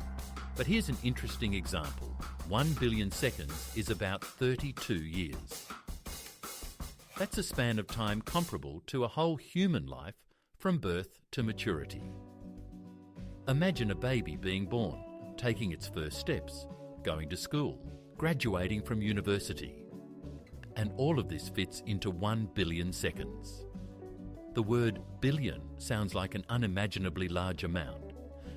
but here's an interesting example. 1 billion seconds is about 32 years. That's a span of time comparable to a whole human life from birth to maturity. Imagine a baby being born, taking its first steps, going to school, graduating from university. And all of this fits into 1 billion seconds. The word billion sounds like an unimaginably large amount,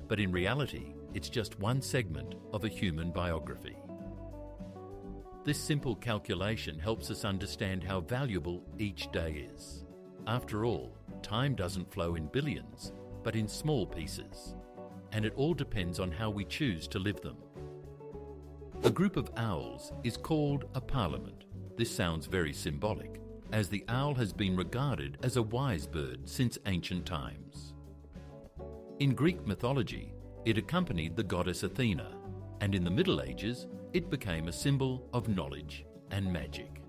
but in reality, it's just one segment of a human biography. This simple calculation helps us understand how valuable each day is. After all, time doesn't flow in billions, but in small pieces, and it all depends on how we choose to live them. A group of owls is called a parliament. This sounds very symbolic, as the owl has been regarded as a wise bird since ancient times. In Greek mythology, it accompanied the goddess Athena, and in the Middle Ages, it became a symbol of knowledge and magic.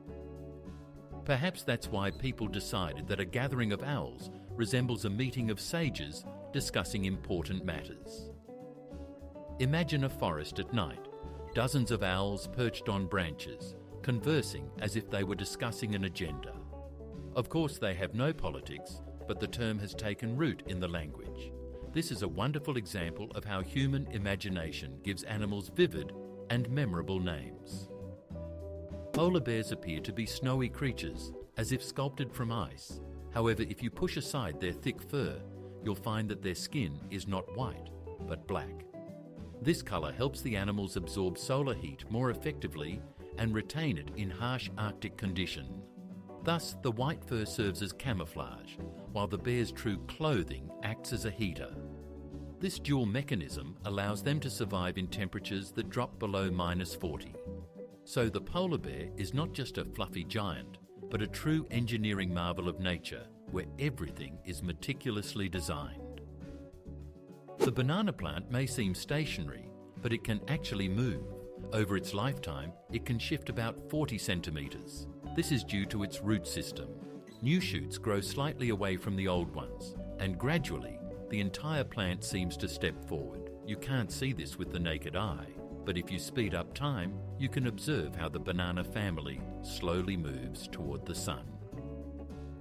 Perhaps that's why people decided that a gathering of owls resembles a meeting of sages discussing important matters. Imagine a forest at night, dozens of owls perched on branches, conversing as if they were discussing an agenda. Of course, they have no politics, but the term has taken root in the language. This is a wonderful example of how human imagination gives animals vivid and memorable names. Polar bears appear to be snowy creatures, as if sculpted from ice. However, if you push aside their thick fur, you'll find that their skin is not white, but black. This colour helps the animals absorb solar heat more effectively and retain it in harsh Arctic conditions. Thus, the white fur serves as camouflage, while the bear's true clothing acts as a heater. This dual mechanism allows them to survive in temperatures that drop below -40. So the polar bear is not just a fluffy giant, but a true engineering marvel of nature, where everything is meticulously designed. The banana plant may seem stationary, but it can actually move. Over its lifetime, it can shift about 40 centimetres. This is due to its root system. New shoots grow slightly away from the old ones, and gradually, the entire plant seems to step forward. You can't see this with the naked eye, But if you speed up time, you can observe how the banana family slowly moves toward the sun.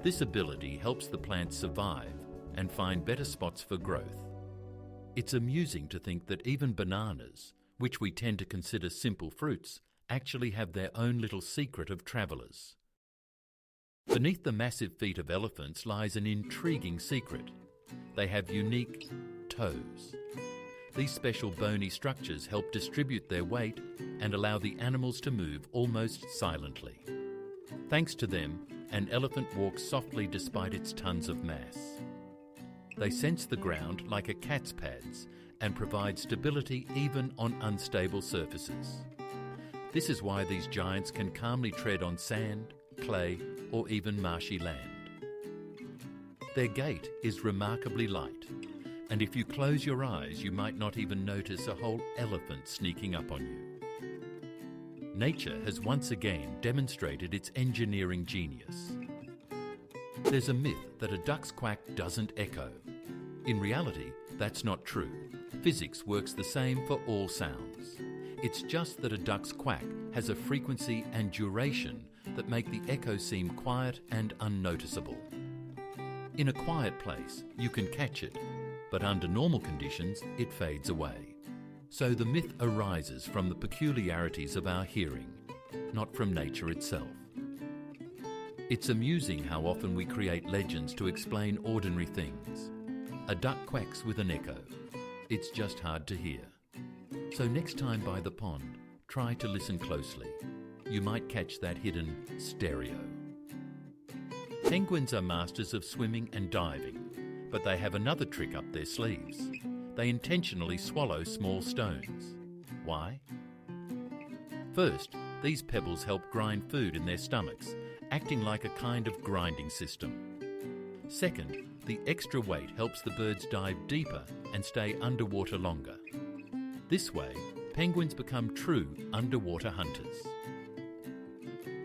This ability helps the plant survive and find better spots for growth. It's amusing to think that even bananas, which we tend to consider simple fruits, actually have their own little secret of travellers. Beneath the massive feet of elephants lies an intriguing secret. They have unique toes. These special bony structures help distribute their weight and allow the animals to move almost silently. Thanks to them, an elephant walks softly despite its tons of mass. They sense the ground like a cat's pads and provide stability even on unstable surfaces. This is why these giants can calmly tread on sand, clay, or even marshy land. Their gait is remarkably light, and if you close your eyes, you might not even notice a whole elephant sneaking up on you. Nature has once again demonstrated its engineering genius. There's a myth that a duck's quack doesn't echo. In reality, that's not true. Physics works the same for all sounds. It's just that a duck's quack has a frequency and duration that make the echo seem quiet and unnoticeable. In a quiet place, you can catch it, but under normal conditions, it fades away. So the myth arises from the peculiarities of our hearing, not from nature itself. It's amusing how often we create legends to explain ordinary things. A duck quacks with an echo. It's just hard to hear. So next time by the pond, try to listen closely. You might catch that hidden stereo. Penguins are masters of swimming and diving, but they have another trick up their sleeves. They intentionally swallow small stones. Why? First, these pebbles help grind food in their stomachs, acting like a kind of grinding system. Second, the extra weight helps the birds dive deeper and stay underwater longer. This way, penguins become true underwater hunters.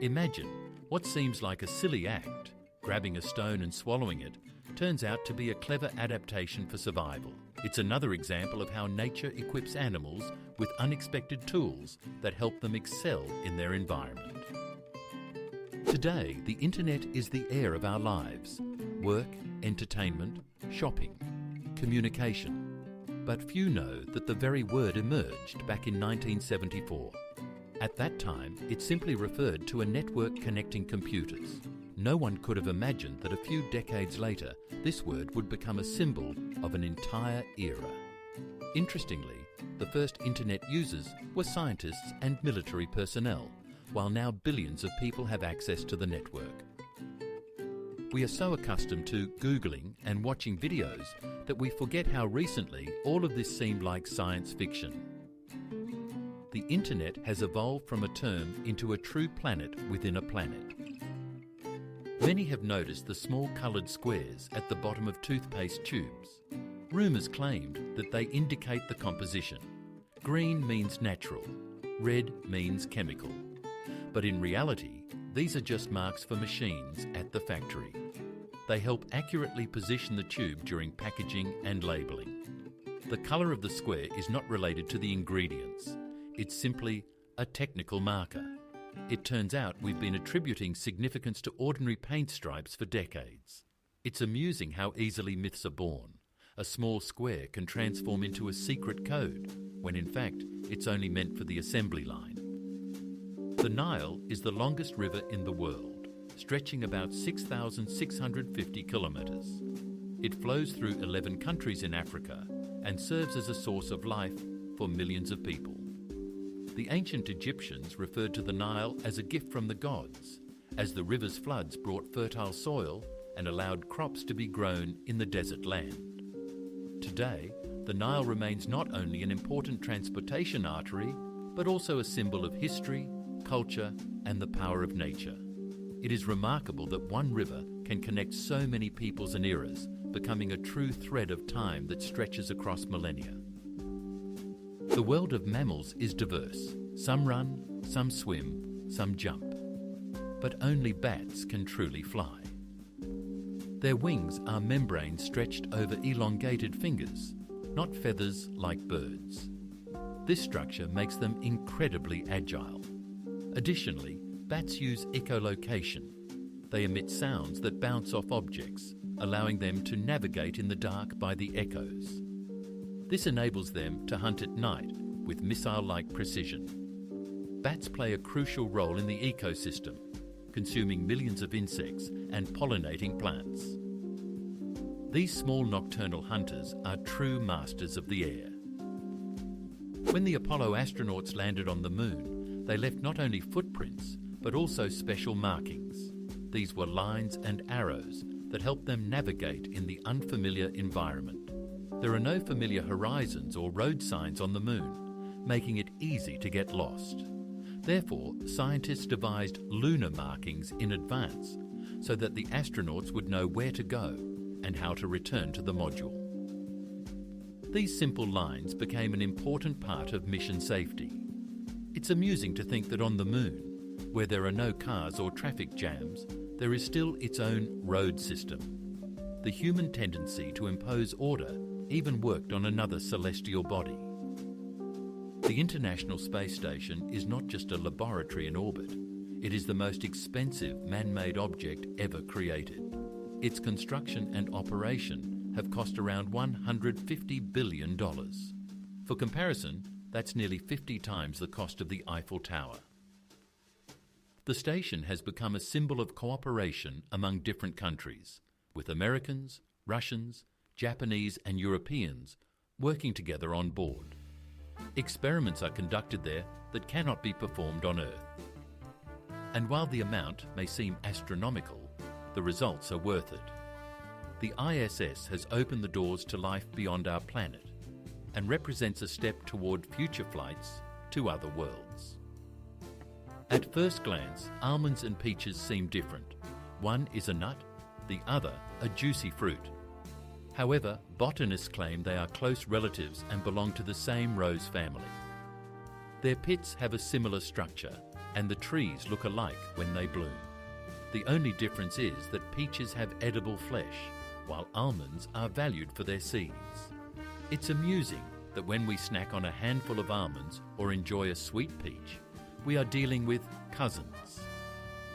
Imagine what seems like a silly act, grabbing a stone and swallowing it, turns out to be a clever adaptation for survival. It's another example of how nature equips animals with unexpected tools that help them excel in their environment. Today, the internet is the air of our lives. Work, entertainment, shopping, communication. But few know that the very word emerged back in 1974. At that time, it simply referred to a network connecting computers. No one could have imagined that a few decades later, this word would become a symbol of an entire era. Interestingly, the first internet users were scientists and military personnel, while now billions of people have access to the network. We are so accustomed to Googling and watching videos that we forget how recently all of this seemed like science fiction. The internet has evolved from a term into a true planet within a planet. Many have noticed the small coloured squares at the bottom of toothpaste tubes. Rumours claimed that they indicate the composition. Green means natural, red means chemical. But in reality, these are just marks for machines at the factory. They help accurately position the tube during packaging and labelling. The colour of the square is not related to the ingredients. It's simply a technical marker. It turns out we've been attributing significance to ordinary paint stripes for decades. It's amusing how easily myths are born. A small square can transform into a secret code, when in fact it's only meant for the assembly line. The Nile is the longest river in the world, stretching about 6,650 kilometres. It flows through 11 countries in Africa and serves as a source of life for millions of people. The ancient Egyptians referred to the Nile as a gift from the gods, as the river's floods brought fertile soil and allowed crops to be grown in the desert land. Today, the Nile remains not only an important transportation artery, but also a symbol of history, culture, and the power of nature. It is remarkable that one river can connect so many peoples and eras, becoming a true thread of time that stretches across millennia. The world of mammals is diverse. Some run, some swim, some jump. But only bats can truly fly. Their wings are membranes stretched over elongated fingers, not feathers like birds. This structure makes them incredibly agile. Additionally, bats use echolocation. They emit sounds that bounce off objects, allowing them to navigate in the dark by the echoes. This enables them to hunt at night with missile-like precision. Bats play a crucial role in the ecosystem, consuming millions of insects and pollinating plants. These small nocturnal hunters are true masters of the air. When the Apollo astronauts landed on the Moon, they left not only footprints, but also special markings. These were lines and arrows that helped them navigate in the unfamiliar environment. There are no familiar horizons or road signs on the Moon, making it easy to get lost. Therefore, scientists devised lunar markings in advance so that the astronauts would know where to go and how to return to the module. These simple lines became an important part of mission safety. It's amusing to think that on the Moon, where there are no cars or traffic jams, there is still its own road system. The human tendency to impose order even worked on another celestial body. The International Space Station is not just a laboratory in orbit. It is the most expensive man-made object ever created. Its construction and operation have cost around $150 billion. For comparison, that's nearly 50 times the cost of the Eiffel Tower. The station has become a symbol of cooperation among different countries, with Americans, Russians, Japanese and Europeans working together on board. Experiments are conducted there that cannot be performed on Earth. And while the amount may seem astronomical, the results are worth it. The ISS has opened the doors to life beyond our planet and represents a step toward future flights to other worlds. At first glance, almonds and peaches seem different. One is a nut, the other a juicy fruit. However, botanists claim they are close relatives and belong to the same rose family. Their pits have a similar structure, and the trees look alike when they bloom. The only difference is that peaches have edible flesh, while almonds are valued for their seeds. It's amusing that when we snack on a handful of almonds or enjoy a sweet peach, we are dealing with cousins.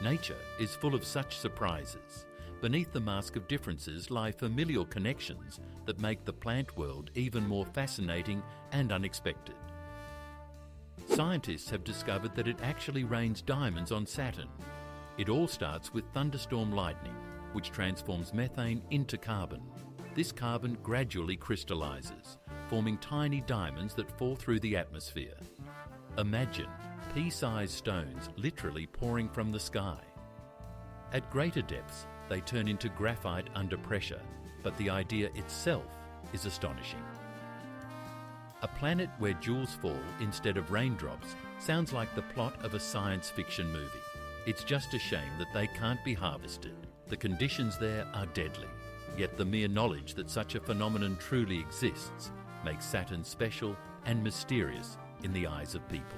Nature is full of such surprises. Beneath the mask of differences lie familial connections that make the plant world even more fascinating and unexpected. Scientists have discovered that it actually rains diamonds on Saturn. It all starts with thunderstorm lightning, which transforms methane into carbon. This carbon gradually crystallizes, forming tiny diamonds that fall through the atmosphere. Imagine pea-sized stones literally pouring from the sky. At greater depths, they turn into graphite under pressure, but the idea itself is astonishing. A planet where jewels fall instead of raindrops sounds like the plot of a science fiction movie. It's just a shame that they can't be harvested. The conditions there are deadly, yet the mere knowledge that such a phenomenon truly exists makes Saturn special and mysterious in the eyes of people.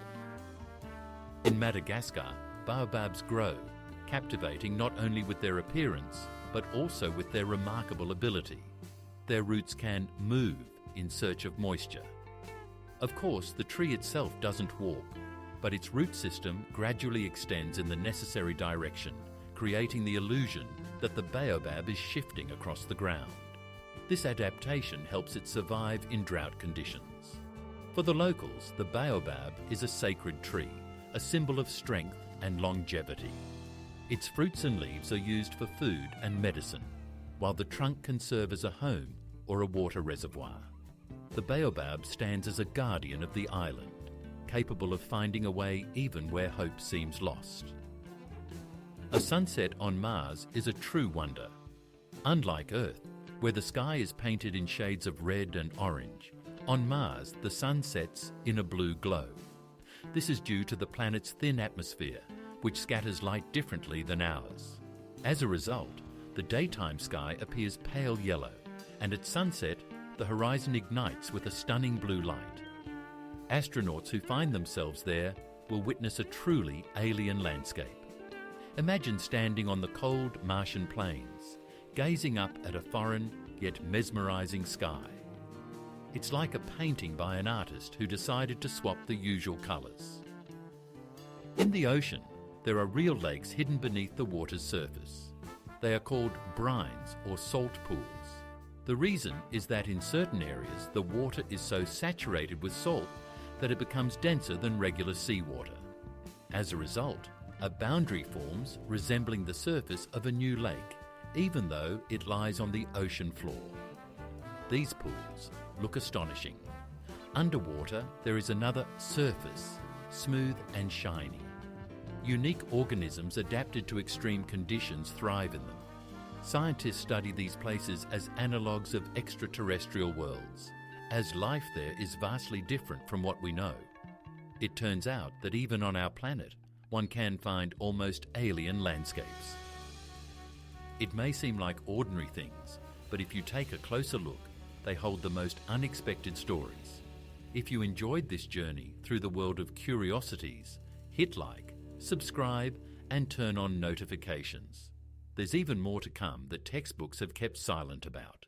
In Madagascar, baobabs grow, captivating not only with their appearance, but also with their remarkable ability. Their roots can move in search of moisture. Of course, the tree itself doesn't walk, but its root system gradually extends in the necessary direction, creating the illusion that the baobab is shifting across the ground. This adaptation helps it survive in drought conditions. For the locals, the baobab is a sacred tree, a symbol of strength and longevity. Its fruits and leaves are used for food and medicine, while the trunk can serve as a home or a water reservoir. The baobab stands as a guardian of the island, capable of finding a way even where hope seems lost. A sunset on Mars is a true wonder. Unlike Earth, where the sky is painted in shades of red and orange, on Mars the sun sets in a blue glow. This is due to the planet's thin atmosphere, which scatters light differently than ours. As a result, the daytime sky appears pale yellow, and at sunset, the horizon ignites with a stunning blue light. Astronauts who find themselves there will witness a truly alien landscape. Imagine standing on the cold Martian plains, gazing up at a foreign yet mesmerizing sky. It's like a painting by an artist who decided to swap the usual colours. In the ocean, there are real lakes hidden beneath the water's surface. They are called brines or salt pools. The reason is that in certain areas the water is so saturated with salt that it becomes denser than regular seawater. As a result, a boundary forms resembling the surface of a new lake, even though it lies on the ocean floor. These pools look astonishing. Underwater, there is another surface, smooth and shiny. Unique organisms adapted to extreme conditions thrive in them. Scientists study these places as analogues of extraterrestrial worlds, as life there is vastly different from what we know. It turns out that even on our planet, one can find almost alien landscapes. It may seem like ordinary things, but if you take a closer look, they hold the most unexpected stories. If you enjoyed this journey through the world of curiosities, hit like, subscribe, and turn on notifications. There's even more to come that textbooks have kept silent about.